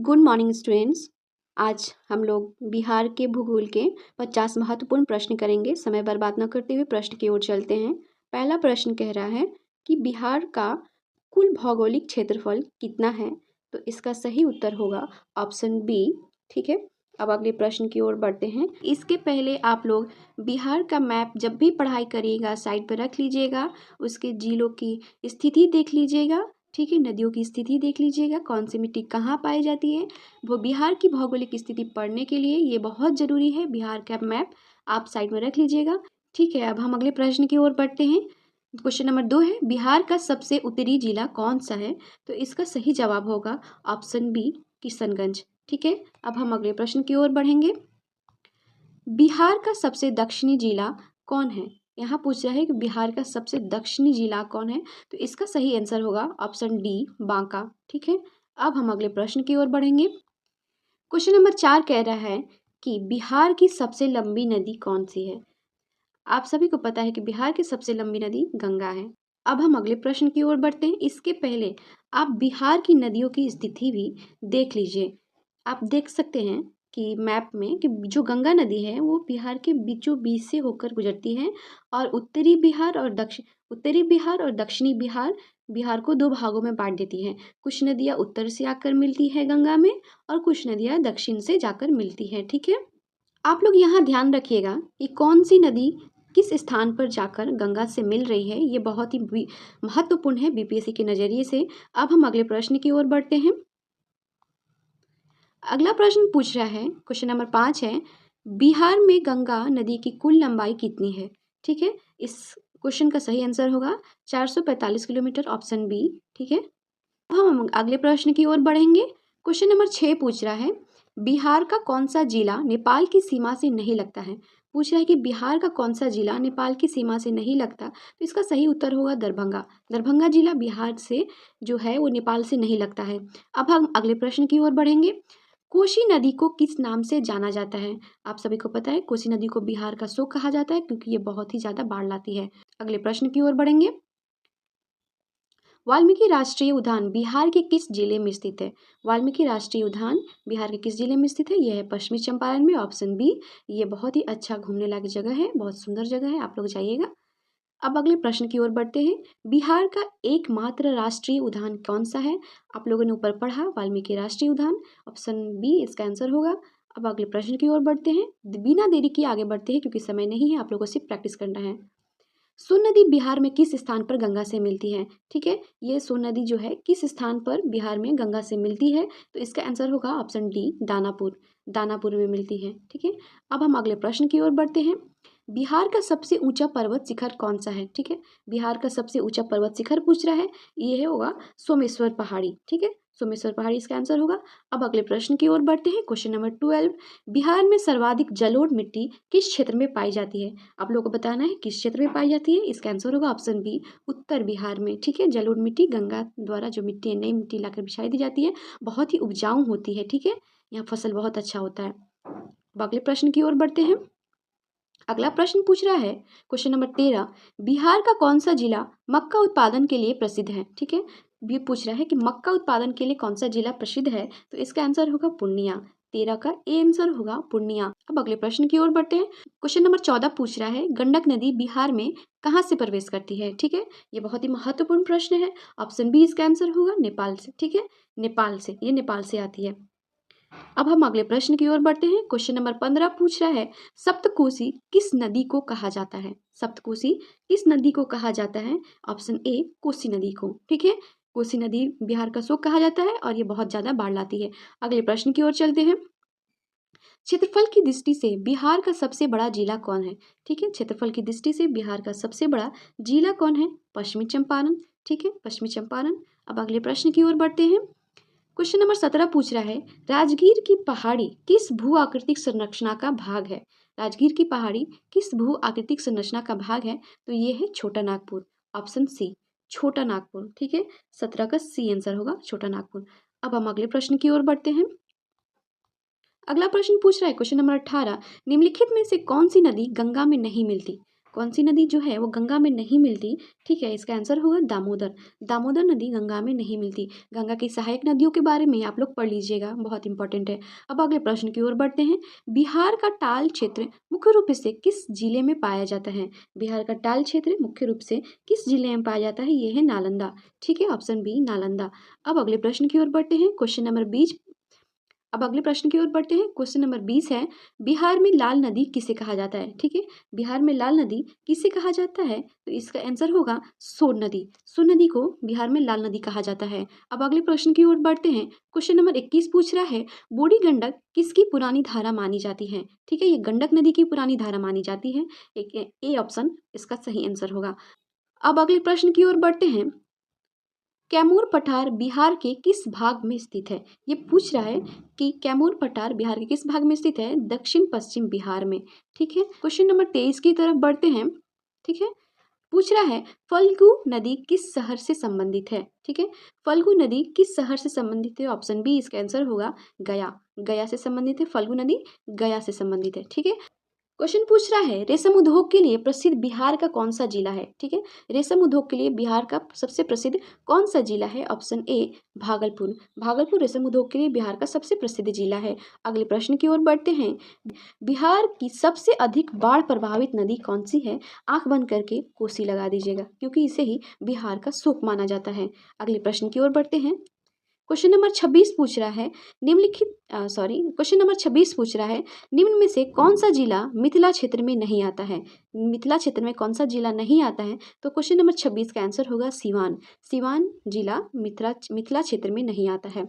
Good morning students. आज हम लोग बिहार के भूगोल के 50 महत्वपूर्ण प्रश्न करेंगे। समय बर्बाद न करते हुए प्रश्न की ओर चलते हैं। पहला प्रश्न कह रहा है कि बिहार का कुल भौगोलिक क्षेत्रफल कितना है। तो इसका सही उत्तर होगा ऑप्शन बी। ठीक है, अब अगले प्रश्न की ओर बढ़ते हैं। इसके पहले आप लोग बिहार का मैप जब भी पढ़ाई करिएगा साइड पर रख लीजिएगा, उसके जिलों की स्थिति देख लीजिएगा। ठीक है, नदियों की स्थिति देख लीजिएगा, कौन सी मिट्टी कहाँ पाई जाती है। वो बिहार की भौगोलिक स्थिति पढ़ने के लिए ये बहुत ज़रूरी है। बिहार का मैप आप साइड में रख लीजिएगा। ठीक है, अब हम अगले प्रश्न की ओर बढ़ते हैं। क्वेश्चन नंबर 2 है, बिहार का सबसे उत्तरी जिला कौन सा है। तो इसका सही जवाब होगा ऑप्शन बी, किशनगंज। ठीक है, अब हम अगले प्रश्न की ओर बढ़ेंगे। बिहार का सबसे दक्षिणी जिला कौन है। यहाँ पूछ रहा है कि बिहार का सबसे दक्षिणी जिला कौन है। तो इसका सही आंसर होगा ऑप्शन डी, बांका। ठीक है, अब हम अगले प्रश्न की ओर बढ़ेंगे। क्वेश्चन नंबर 4 कह रहा है कि बिहार की सबसे लंबी नदी कौन सी है। आप सभी को पता है कि बिहार की सबसे लंबी नदी गंगा है। अब हम अगले प्रश्न की ओर बढ़ते हैं। इसके पहले आप बिहार की नदियों की स्थिति भी देख लीजिए। आप देख सकते हैं कि मैप में कि जो गंगा नदी है वो बिहार के बीचों बीच से होकर गुजरती है और उत्तरी बिहार और दक्षिणी बिहार बिहार को दो भागों में बांट देती है। कुछ नदियाँ उत्तर से आकर मिलती है गंगा में और कुछ नदियाँ दक्षिण से जाकर मिलती है। ठीक है, आप लोग यहाँ ध्यान रखिएगा कि कौन सी नदी किस स्थान पर जाकर गंगा से मिल रही है। ये बहुत ही महत्वपूर्ण है बीपीएससी के नज़रिए से। अब हम अगले प्रश्न की ओर बढ़ते हैं। अगला प्रश्न पूछ रहा है, क्वेश्चन नंबर 5 है, बिहार में गंगा नदी की कुल लंबाई कितनी है। ठीक है, इस क्वेश्चन का सही आंसर होगा 445 किलोमीटर, ऑप्शन बी। ठीक है, अब हम अगले प्रश्न की ओर बढ़ेंगे। क्वेश्चन नंबर 6 पूछ रहा है, बिहार का कौन सा जिला नेपाल की सीमा से नहीं लगता है। पूछ रहा है कि बिहार का कौन सा जिला नेपाल की सीमा से नहीं लगता। तो इसका सही उत्तर होगा दरभंगा। दरभंगा जिला बिहार से जो है वो नेपाल से नहीं लगता है। अब हम अगले प्रश्न की ओर बढ़ेंगे। कोसी नदी को किस नाम से जाना जाता है। आप सभी को पता है कोसी नदी को बिहार का शोक कहा जाता है क्योंकि ये बहुत ही ज्यादा बाढ़ लाती है। अगले प्रश्न की ओर बढ़ेंगे। वाल्मीकि राष्ट्रीय उद्यान बिहार के किस जिले में स्थित है। वाल्मीकि राष्ट्रीय उद्यान बिहार के किस जिले में स्थित है। यह है पश्चिमी चंपारण में, ऑप्शन बी। ये बहुत ही अच्छा घूमने लायक जगह है, बहुत सुंदर जगह है, आप लोग जाइएगा। अब अगले प्रश्न की ओर बढ़ते हैं। बिहार का एकमात्र राष्ट्रीय उद्यान कौन सा है। आप लोगों ने ऊपर पढ़ा वाल्मीकि राष्ट्रीय उद्यान, ऑप्शन बी इसका आंसर होगा। अब अगले प्रश्न की ओर बढ़ते हैं। बिना देरी के आगे बढ़ते हैं क्योंकि समय नहीं है, आप लोगों को सिर्फ प्रैक्टिस करना है। सोन नदी बिहार में किस स्थान पर गंगा से मिलती है। ठीक है, ये सोन नदी जो है किस स्थान पर बिहार में गंगा से मिलती है। तो इसका आंसर होगा ऑप्शन डी, दानापुर। दानापुर में मिलती है। ठीक है, अब हम अगले प्रश्न की ओर बढ़ते हैं। बिहार का सबसे ऊंचा पर्वत शिखर कौन सा है। ठीक है, बिहार का सबसे ऊंचा पर्वत शिखर पूछ रहा है, ये होगा सोमेश्वर पहाड़ी। ठीक है, सोमेश्वर पहाड़ी इसका आंसर होगा। अब अगले प्रश्न की ओर बढ़ते हैं। क्वेश्चन नंबर 12, बिहार में सर्वाधिक जलोढ़ मिट्टी किस क्षेत्र में पाई जाती है। आप लोगों को बताना है किस क्षेत्र में पाई जाती है। इसका आंसर होगा ऑप्शन बी, उत्तर बिहार में। ठीक है, जलोढ़ मिट्टी गंगा द्वारा जो मिट्टी है, नई मिट्टी लाकर बिछाई दी जाती है, बहुत ही उपजाऊ होती है। ठीक है, यहाँ फसल बहुत अच्छा होता है। अब अगले प्रश्न की ओर बढ़ते हैं। अगला प्रश्न पूछ रहा है, क्वेश्चन नंबर 13, बिहार का कौन सा जिला मक्का उत्पादन के लिए प्रसिद्ध है। ठीक है, ये पूछ रहा है कि मक्का उत्पादन के लिए कौन सा जिला प्रसिद्ध है। तो इसका आंसर होगा पूर्णिया। 13 का ए आंसर होगा पूर्णिया। अब अगले प्रश्न की ओर बढ़ते हैं। क्वेश्चन नंबर 14 पूछ रहा है, गंडक नदी बिहार में कहाँ से प्रवेश करती है। ठीक है, ये बहुत ही महत्वपूर्ण प्रश्न है, ऑप्शन बी इसका आंसर होगा नेपाल से। ठीक है, नेपाल से, ये नेपाल से आती है। अब हम अगले प्रश्न की ओर बढ़ते हैं। क्वेश्चन नंबर 15 पूछ रहा है, सप्तकोसी किस नदी को कहा जाता है। सप्तकोसी किस नदी को कहा जाता है। ऑप्शन ए, कोसी नदी को। ठीक है, कोसी नदी बिहार का शोक कहा जाता है और ये बहुत ज्यादा बाढ़ लाती है। अगले प्रश्न की ओर चलते हैं। क्षेत्रफल की दृष्टि से बिहार का सबसे बड़ा जिला कौन है। ठीक है, क्षेत्रफल की दृष्टि से बिहार का सबसे बड़ा जिला कौन है। पश्चिमी चंपारण। ठीक है, पश्चिमी चंपारण। अब अगले प्रश्न की ओर बढ़ते हैं। क्वेश्चन नंबर 17 पूछ रहा है, राजगीर की पहाड़ी किस भू आकृतिक संरचना का भाग है। राजगीर की पहाड़ी किस भू आकृतिक संरचना का भाग है। तो ये है छोटा नागपुर, ऑप्शन सी, छोटा नागपुर। ठीक है, 17 का सी आंसर होगा छोटा नागपुर। अब हम अगले प्रश्न की ओर बढ़ते हैं। अगला प्रश्न पूछ रहा है, क्वेश्चन नंबर 18, निम्नलिखित में से कौन सी नदी गंगा में नहीं मिलती। कौन सी नदी जो है वो गंगा में नहीं मिलती? ठीक है, इसका आंसर होगा दामोदर। दामोदर नदी गंगा में नहीं मिलती। गंगा की सहायक नदियों के बारे में आप लोग पढ़ लीजिएगा, बहुत इंपॉर्टेंट है। अब अगले प्रश्न की ओर बढ़ते हैं। बिहार का टाल क्षेत्र मुख्य रूप से किस जिले में पाया जाता है? बिहार का टाल क्षेत्र मुख्य रूप से किस जिले में पाया जाता है? ये है नालंदा। ठीक है, ऑप्शन बी नालंदा। अब अगले प्रश्न की ओर बढ़ते हैं। Question number 20। अब अगले प्रश्न की ओर बढ़ते हैं। क्वेश्चन नंबर 20 है, बिहार में लाल नदी किसे कहा जाता है? ठीक है, बिहार में लाल नदी किसे कहा जाता है? तो इसका आंसर होगा सोन नदी। सोन नदी को बिहार में लाल नदी कहा जाता है। अब अगले प्रश्न की ओर बढ़ते हैं। क्वेश्चन नंबर 21 पूछ रहा है, बूढ़ी गंडक किसकी पुरानी धारा मानी जाती है? ठीक है, ये गंडक नदी की पुरानी धारा मानी जाती है। एक ए ऑप्शन इसका सही आंसर होगा। अब अगले प्रश्न की ओर बढ़ते हैं। कैमूर पठार बिहार के किस भाग में स्थित है? ये पूछ रहा है कि कैमूर पठार बिहार के किस भाग में स्थित है? दक्षिण पश्चिम बिहार में। ठीक है, क्वेश्चन नंबर 23 की तरफ बढ़ते हैं। ठीक है, पूछ रहा है फल्गु नदी किस शहर से संबंधित है? ठीक है, फल्गु नदी किस शहर से संबंधित है? ऑप्शन बी इसका आंसर होगा गया। गया से संबंधित है फल्गु नदी, गया से संबंधित है। ठीक है, क्वेश्चन पूछ रहा है रेशम उद्योग के लिए प्रसिद्ध बिहार का कौन सा जिला है? ठीक है, रेशम उद्योग के लिए बिहार का सबसे प्रसिद्ध कौन सा जिला है? Option A Bhagalpur. भागलपुर रेशम उद्योग के लिए बिहार का सबसे प्रसिद्ध जिला है। अगले प्रश्न की ओर बढ़ते हैं। बिहार की सबसे अधिक बाढ़ प्रभावित नदी कौन सी है? आंख बंद करके कोसी लगा दीजिएगा, क्योंकि इसे ही बिहार का शोक माना जाता है। अगले प्रश्न की ओर बढ़ते हैं। क्वेश्चन नंबर 26 पूछ रहा है, क्वेश्चन नंबर 26 पूछ रहा है, निम्न में से कौन सा जिला मिथिला क्षेत्र में नहीं आता है? मिथिला क्षेत्र में कौन सा जिला नहीं आता है? तो क्वेश्चन नंबर 26 का आंसर होगा सीवान। सीवान जिला मिथिला क्षेत्र में नहीं आता है।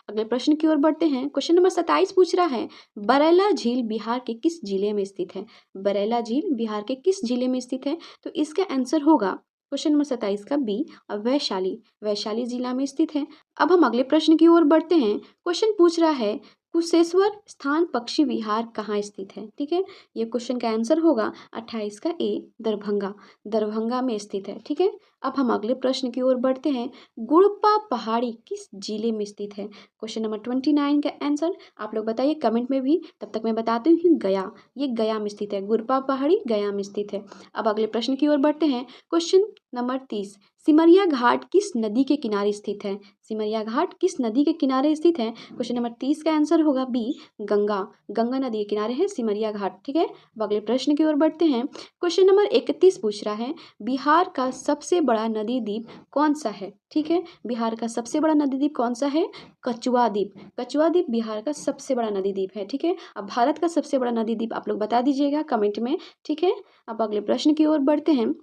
अगले प्रश्न की ओर बढ़ते हैं। क्वेश्चन नंबर 27 पूछ रहा है, बरैला झील बिहार के किस जिले में स्थित है? बरैला झील बिहार के किस जिले में स्थित है? तो इसका आंसर होगा क्वेश्चन नंबर 27 का बी, वैशाली। वैशाली जिला में स्थित है। अब हम अगले प्रश्न की ओर बढ़ते हैं। क्वेश्चन पूछ रहा है, कुशेश्वर स्थान पक्षी विहार कहाँ स्थित है? ठीक है, ये क्वेश्चन का आंसर होगा 28 का ए, दरभंगा। दरभंगा में स्थित है। ठीक है, अब हम अगले प्रश्न की ओर बढ़ते हैं। गुड़पा पहाड़ी किस जिले में स्थित है? क्वेश्चन नंबर 29 का आंसर आप लोग बताइए कमेंट में भी, तब तक मैं बताती हूँ गया। ये गया में स्थित है। गुड़पा पहाड़ी गया में स्थित है। अब अगले प्रश्न की ओर बढ़ते हैं। क्वेश्चन नंबर 30, सिमरिया घाट किस नदी के किनारे स्थित है? सिमरिया घाट किस नदी के किनारे स्थित है? क्वेश्चन नंबर 30 का आंसर होगा बी, गंगा। गंगा नदी के किनारे है सिमरिया घाट। ठीक है, अब अगले प्रश्न की ओर बढ़ते हैं। क्वेश्चन नंबर 31 पूछ रहा है, बिहार का सबसे बड़ा नदी द्वीप कौन सा है? ठीक है, बिहार का सबसे बड़ा नदी द्वीप कौन सा है? कचुआ द्वीप। कचुआ द्वीप बिहार का सबसे बड़ा नदी द्वीप है। ठीक है, अब भारत का सबसे बड़ा नदी द्वीप आप लोग बता दीजिएगा कमेंट में। ठीक है, अब अगले प्रश्न की ओर बढ़ते हैं।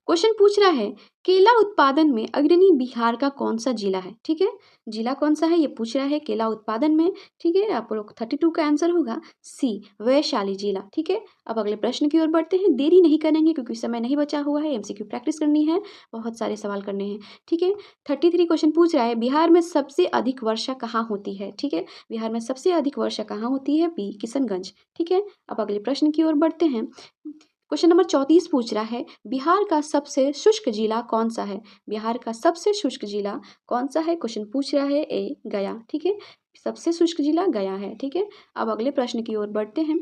क्वेश्चन पूछ रहा है, केला उत्पादन में अग्रणी बिहार का कौन सा जिला है? ठीक है, जिला कौन सा है ये पूछ रहा है केला उत्पादन में। ठीक है, आप लोग 32 का आंसर होगा सी, वैशाली जिला। ठीक है, अब अगले प्रश्न की ओर बढ़ते हैं। देरी नहीं करेंगे क्योंकि समय नहीं बचा हुआ है, एमसीक्यू प्रैक्टिस करनी है, बहुत सारे सवाल करने हैं। ठीक है, 33 क्वेश्चन पूछ रहा है, बिहार में सबसे अधिक वर्षा कहाँ होती है? ठीक है, बिहार में सबसे अधिक वर्षा कहाँ होती है? बी, किशनगंज। ठीक है, अब अगले प्रश्न की ओर बढ़ते हैं। क्वेश्चन नंबर 34 पूछ रहा है, बिहार का सबसे शुष्क जिला कौन सा है? बिहार का सबसे शुष्क जिला कौन सा है? क्वेश्चन पूछ रहा है ए, गया। ठीक है, सबसे शुष्क जिला गया है। ठीक है, अब अगले प्रश्न की ओर बढ़ते हैं।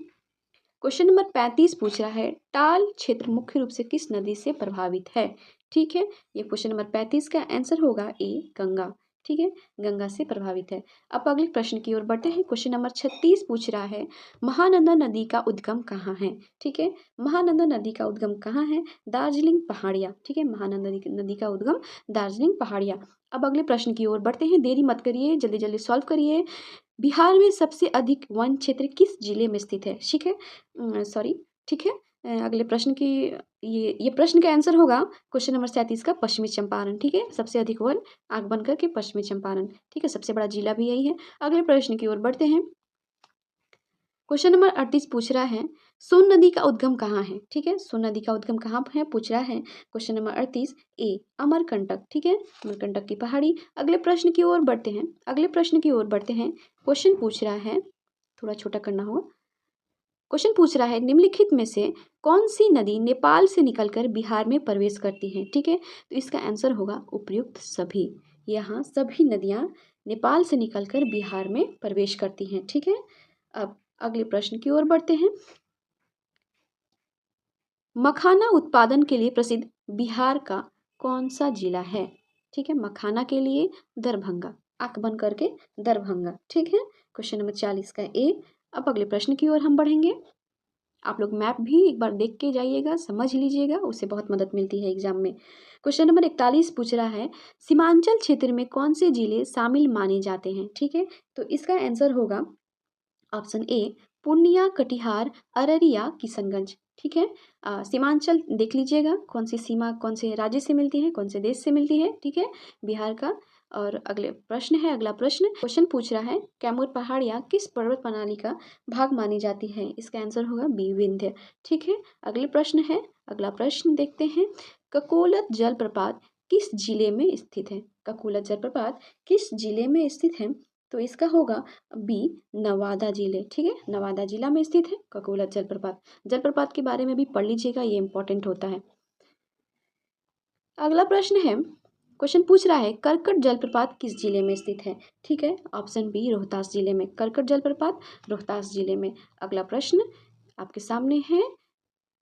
क्वेश्चन नंबर 35 पूछ रहा है, टाल क्षेत्र मुख्य रूप से किस नदी से प्रभावित है? ठीक है, ये क्वेश्चन नंबर 35 का आंसर होगा ए, गंगा। ठीक है, गंगा से प्रभावित है। अब अगले प्रश्न की ओर बढ़ते हैं। क्वेश्चन नंबर 36 पूछ रहा है, महानंदा नदी का उद्गम कहाँ है? ठीक है, महानंदा नदी का उद्गम कहाँ है? दार्जिलिंग पहाड़िया। ठीक है, महानंदा नदी का उद्गम दार्जिलिंग पहाड़िया। अब अगले प्रश्न की ओर बढ़ते हैं। देरी मत करिए, जल्दी जल्दी सॉल्व करिए। बिहार में सबसे अधिक वन क्षेत्र किस जिले में स्थित है? ठीक है, ठीक है, अगले प्रश्न की ये प्रश्न का आंसर होगा क्वेश्चन नंबर 37 का पश्चिमी चंपारण। ठीक है, सबसे अधिक वन आंख बंद करके पश्चिमी चंपारण। ठीक है, सबसे बड़ा जिला भी यही है। अगले प्रश्न की ओर बढ़ते हैं। क्वेश्चन नंबर 38 पूछ रहा है, सोन नदी का उद्गम कहाँ है? ठीक है, सोन नदी का उद्गम कहाँ है पूछ रहा है। क्वेश्चन नंबर 38 ए, अमरकंटक। ठीक है, अमरकंटक की पहाड़ी। अगले प्रश्न की ओर बढ़ते हैं। अगले प्रश्न की ओर बढ़ते हैं। क्वेश्चन पूछ रहा है, थोड़ा छोटा करना होगा। क्वेश्चन पूछ रहा है, निम्नलिखित में से कौन सी नदी नेपाल से निकलकर बिहार में प्रवेश करती है? ठीक है, तो इसका आंसर होगा उपयुक्त सभी। यहाँ सभी नदियाँ नेपाल से निकलकर बिहार में प्रवेश करती हैं। ठीक है, अब अगले प्रश्न की ओर बढ़ते हैं। मखाना उत्पादन के लिए प्रसिद्ध बिहार का कौन सा जिला है? ठीक है, मखाना के लिए दरभंगा, आंख बंद करके दरभंगा। ठीक है, क्वेश्चन नंबर 40 का ए। अब अगले प्रश्न की ओर हम बढ़ेंगे। आप लोग मैप भी एक बार देख के जाइएगा, समझ लीजिएगा, उससे बहुत मदद मिलती है एग्जाम में। क्वेश्चन नंबर 41 पूछ रहा है, सीमांचल क्षेत्र में कौन से जिले शामिल माने जाते हैं? ठीक है, तो इसका आंसर होगा ऑप्शन ए पूर्णिया, कटिहार, अररिया, किशनगंज। ठीक है, सीमांचल देख लीजिएगा, कौन सी सीमा कौन से राज्य से मिलती है, कौन से देश से मिलती है। ठीक है, बिहार का। और अगले प्रश्न है, अगला प्रश्न क्वेश्चन पूछ रहा है, कैमूर पहाड़ियाँ किस पर्वत प्रणाली का भाग मानी जाती है? इसका आंसर होगा बी, विंध्य। ठीक है, अगले प्रश्न है, अगला प्रश्न देखते हैं, ककोलत जलप्रपात किस जिले में स्थित है? ककोलत जलप्रपात किस जिले में स्थित है? तो इसका होगा बी, नवादा जिले। ठीक है, नवादा जिला में स्थित है ककोलत जलप्रपात। जलप्रपात के बारे में भी पढ़ लीजिएगा, ये इंपॉर्टेंट होता है। अगला प्रश्न है, क्वेश्चन पूछ रहा है, करकट जलप्रपात किस जिले में स्थित है? ठीक है, ऑप्शन बी, रोहतास जिले में। करकट जलप्रपात रोहतास जिले में। अगला प्रश्न आपके सामने है,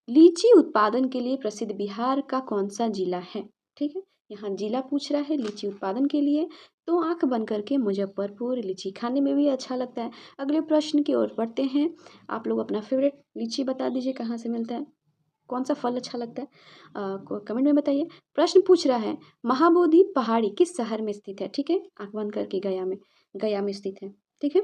लीची उत्पादन के लिए प्रसिद्ध बिहार का कौन सा जिला है? ठीक है, यहाँ जिला पूछ रहा है लीची उत्पादन के लिए, तो आंख बंद करके मुजफ्फरपुर, लीची खाने में भी अच्छा लगता है। अगले प्रश्न की ओर बढ़ते हैं। आप लोग अपना फेवरेट लीची बता दीजिए, कहाँ से मिलता है, कौन सा फल अच्छा लगता है, कमेंट में बताइए। प्रश्न पूछ रहा है, महाबोधि पहाड़ी किस शहर में स्थित है? ठीक है, आंख बंद करके गया में स्थित है। ठीक है,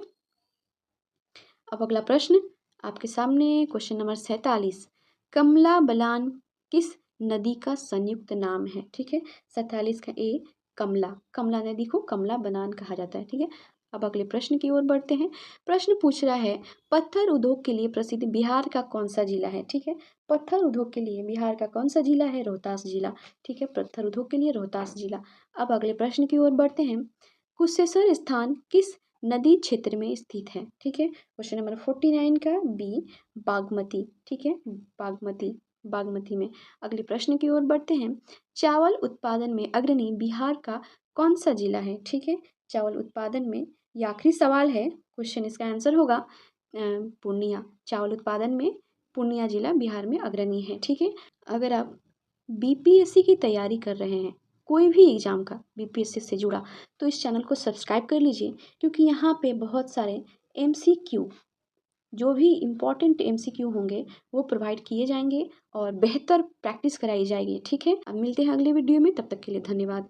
अब अगला प्रश्न आपके सामने, क्वेश्चन नंबर 47, कमला बलान किस नदी का संयुक्त नाम है? ठीक है, 47 का ए, कमला। कमला नदी को कमला बलान कहा जाता है। ठीक है, अब अगले प्रश्न की ओर बढ़ते हैं। प्रश्न पूछ रहा है, पत्थर उद्योग के लिए प्रसिद्ध बिहार का कौन सा जिला है? ठीक है, पत्थर उद्योग के लिए बिहार का कौन सा जिला है? रोहतास जिला। ठीक है, पत्थर उद्योग के लिए रोहतास जिला। अब अगले प्रश्न की ओर बढ़ते हैं, कुशेश्वर स्थान किस नदी क्षेत्र में स्थित है? ठीक है, क्वेश्चन नंबर 49 का बी, बागमती। ठीक है, बागमती, बागमती में। अगले प्रश्न की ओर बढ़ते हैं, चावल उत्पादन में अग्रणी बिहार का कौन सा जिला है? ठीक है, चावल उत्पादन में, ये आखिरी सवाल है क्वेश्चन, इसका आंसर होगा पूर्णिया। चावल उत्पादन में पूर्णिया जिला बिहार में अग्रणी है। ठीक है, अगर आप बीपीएससी की तैयारी कर रहे हैं, कोई भी एग्जाम का बीपीएससी से जुड़ा, तो इस चैनल को सब्सक्राइब कर लीजिए, क्योंकि यहाँ पे बहुत सारे एमसीक्यू, जो भी इम्पोर्टेंट एमसीक्यू होंगे वो प्रोवाइड किए जाएंगे और बेहतर प्रैक्टिस कराई जाएगी। ठीक है, अब मिलते हैं अगले वीडियो में, तब तक के लिए धन्यवाद।